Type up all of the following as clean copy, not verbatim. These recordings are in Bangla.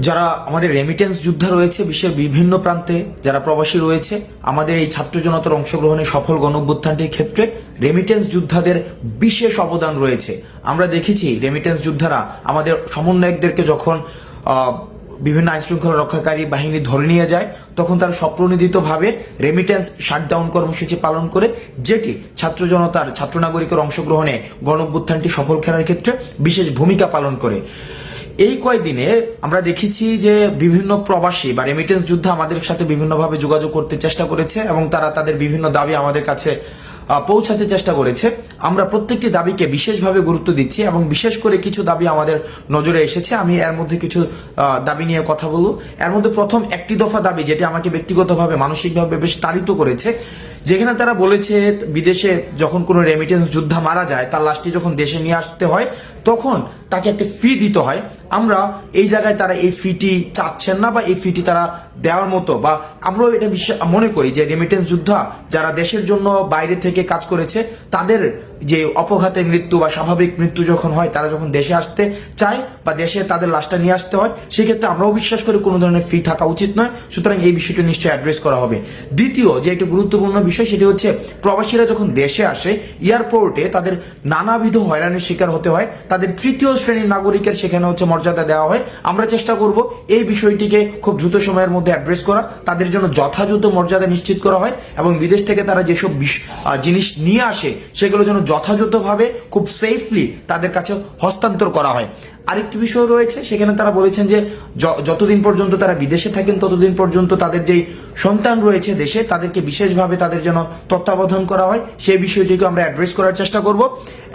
যারা আমাদের রেমিটেন্স যোদ্ধা রয়েছে বিশ্বের বিভিন্ন প্রান্তে, যারা প্রবাসী রয়েছে, আমাদের এই ছাত্র জনতার অংশগ্রহণে সফল গণঅভ্যুত্থানটির ক্ষেত্রে রেমিটেন্স যোদ্ধাদের বিশেষ অবদান রয়েছে। আমরা দেখেছি রেমিটেন্স যোদ্ধারা আমাদের সমন্বয়কদেরকে যখন বিভিন্ন আইনশৃঙ্খলা রক্ষাকারী বাহিনী ধরে নিয়ে যায়, তখন তারা স্বপ্রণোদিতভাবে রেমিটেন্স শাটডাউন কর্মসূচি পালন করে, যেটি ছাত্র জনতার, ছাত্র নাগরিকের অংশগ্রহণে গণঅভ্যুত্থানটি সফল করার ক্ষেত্রে বিশেষ ভূমিকা পালন করে। এই কয়েকদিনে আমরা দেখেছি যে বিভিন্ন প্রবাসী বা রেমিটেন্স যোদ্ধা আমাদের সাথে বিভিন্নভাবে যোগাযোগ করতে চেষ্টা করেছে এবং তারা তাদের বিভিন্ন দাবি আমাদের কাছে পৌঁছাতে চেষ্টা করেছে। আমরা প্রত্যেকটি দাবিকে বিশেষভাবে গুরুত্ব দিচ্ছি এবং বিশেষ করে কিছু দাবি আমাদের নজরে এসেছে। আমি এর মধ্যে কিছু দাবি নিয়ে কথা বলবো। এর মধ্যে প্রথম একটি দফা দাবি, যেটি আমাকে ব্যক্তিগতভাবে মানসিকভাবে বেশ তাড়িত করেছে, যেখানে তারা বলেছে বিদেশে যখন কোনো রেমিটেন্স যোদ্ধা মারা যায়, তার লাশটি যখন দেশে নিয়ে আসতে হয় তখন তাকে একটা ফি দিতে হয়। আমরা এই জায়গায় তারা এই ফিটি চাচ্ছেন না বা এই ফিটি তারা দেওয়ার মতো, বা আমরাও এটা মনে করি যে রেমিটেন্স যোদ্ধা যারা দেশের জন্য বাইরে থেকে কাজ করেছে, তাদের যে অপঘাতে মৃত্যু বা স্বাভাবিক মৃত্যু যখন হয়, তারা যখন দেশে আসতে চায় বা দেশে তাদের লাশটা নিয়ে আসতে হয়, সেক্ষেত্রে আমরাও বিশ্বাস করি কোনো ধরনের ফি থাকা উচিত নয়। সুতরাং এই বিষয়টি নিশ্চয়ই অ্যাড্রেস করা হবে। দ্বিতীয় যে একটি গুরুত্বপূর্ণ বিষয়, সেটি হচ্ছে প্রবাসীরা যখন দেশে আসে, এয়ারপোর্টে তাদের নানাবিধ হয়রানির শিকার হতে হয়। তাদের তৃতীয় শ্রেণীর নাগরিকের সেখানে হচ্ছে মর্যাদা দেওয়া হয়। আমরা চেষ্টা করব এই বিষয়টিকে খুব দ্রুত সময়ের মধ্যে অ্যাড্রেস করা, তাদের জন্য যথাযথ মর্যাদা নিশ্চিত করা হয় এবং বিদেশ থেকে তারা যেসব জিনিস নিয়ে আসে সেগুলো যেন যথাযথভাবে খুব সেফলি তাদের কাছে হস্তান্তর করা হয়। আরেকটি বিষয় রয়েছে, সেখানে তারা বলেছেন যে যতদিন পর্যন্ত তারা বিদেশে থাকেন ততদিন পর্যন্ত তাদের যেই সন্তান রয়েছে দেশে, তাদেরকে বিশেষভাবে তাদের যেন তত্ত্বাবধান করা হয়, সেই বিষয়টিকে আমরা অ্যাড্রেস করার চেষ্টা করব।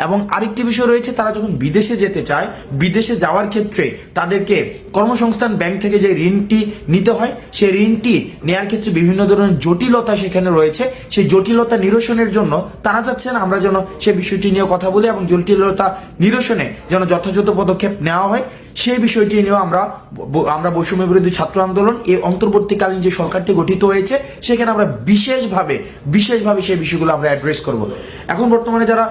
এবং আরেকটি বিষয় রয়েছে, তারা যখন বিদেশে যেতে চায়, বিদেশে যাওয়ার ক্ষেত্রে তাদেরকে কর্মসংস্থান ব্যাংক থেকে যে ঋণটি নিতে হয়, সেই ঋণটি নেওয়ার ক্ষেত্রে বিভিন্ন ধরনের জটিলতা সেখানে রয়েছে। সেই জটিলতা নিরসনের জন্য তারা চাচ্ছেন আমরা যেন সে বিষয়টি নিয়ে কথা বলি এবং জটিলতা নিরসনে যেন যথাযথ পদক্ষেপ নেওয়া হয়। সেই বিষয়টি নিয়েও আমরা বৈষম্য বিরোধী ছাত্র আন্দোলন এই অন্তর্বর্তীকালীন যে সরকারটি গঠিত হয়েছে, সেখানে আমরা বিশেষভাবে সেই বিষয়গুলো আমরা অ্যাড্রেস করব। এখন বর্তমানে যারা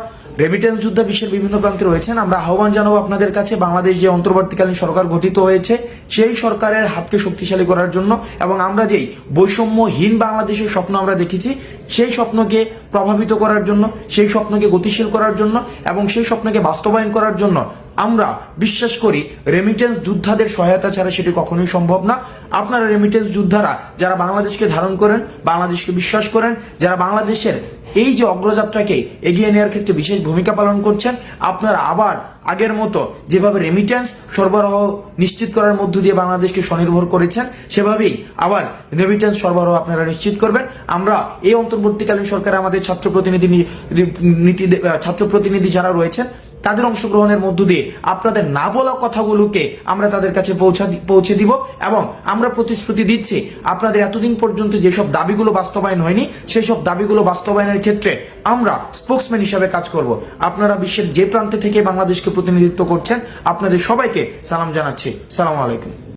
রেমিটেন্স যোদ্ধা বিশ্বের বিভিন্ন প্রান্তে রয়েছেন, আমরা আহ্বান জানাবো আপনাদের কাছে, বাংলাদেশ যে অন্তর্বর্তীকালীন সরকার গঠিত হয়েছে, সেই সরকারের হাতকে শক্তিশালী করার জন্য এবং আমরা যেই বৈষম্যহীন বাংলাদেশের স্বপ্ন আমরা দেখেছি, সেই স্বপ্নকে প্রভাবিত করার জন্য, সেই স্বপ্নকে গতিশীল করার জন্য এবং সেই স্বপ্নকে বাস্তবায়ন করার জন্য আমরা বিশ্বাস করি রেমিটেন্স যোদ্ধাদের সহায়তা ছাড়া সেটি কখনোই সম্ভব না। আপনারা রেমিটেন্স যোদ্ধারা যারা বাংলাদেশকে ধারণ করেন, বাংলাদেশকে বিশ্বাস করেন, যারা বাংলাদেশের এই যে অগ্রযাত্রাকে এগিয়ে নেওয়ার ক্ষেত্রে বিশেষ ভূমিকা পালন করছেন, আপনারা আবার আগের মতো যেভাবে রেমিটেন্স সরবরাহ নিশ্চিত করার মধ্য দিয়ে বাংলাদেশকে স্বনির্ভর করেছেন, সেভাবেই আবার রেমিটেন্স সরবরাহ আপনারা নিশ্চিত করবেন। আমরা এই অন্তর্বর্তীকালীন সরকারে আমাদের ছাত্র প্রতিনিধি যারা রয়েছেন, তাদের অংশগ্রহণের মধ্য দিয়ে আপনাদের না বলা কথাগুলোকে আমরা তাদের কাছে পৌঁছে দিব এবং আমরা প্রতিশ্রুতি দিচ্ছি আপনাদের এতদিন পর্যন্ত যেসব দাবিগুলো বাস্তবায়ন হয়নি, সেই সব দাবিগুলো বাস্তবায়নের ক্ষেত্রে আমরা স্পোকসম্যান হিসাবে কাজ করব। আপনারা বিশ্বের যে প্রান্তে থেকে বাংলাদেশকে প্রতিনিধিত্ব করছেন, আপনাদের সবাইকে সালাম জানাচ্ছি। সালাম আলাইকুম।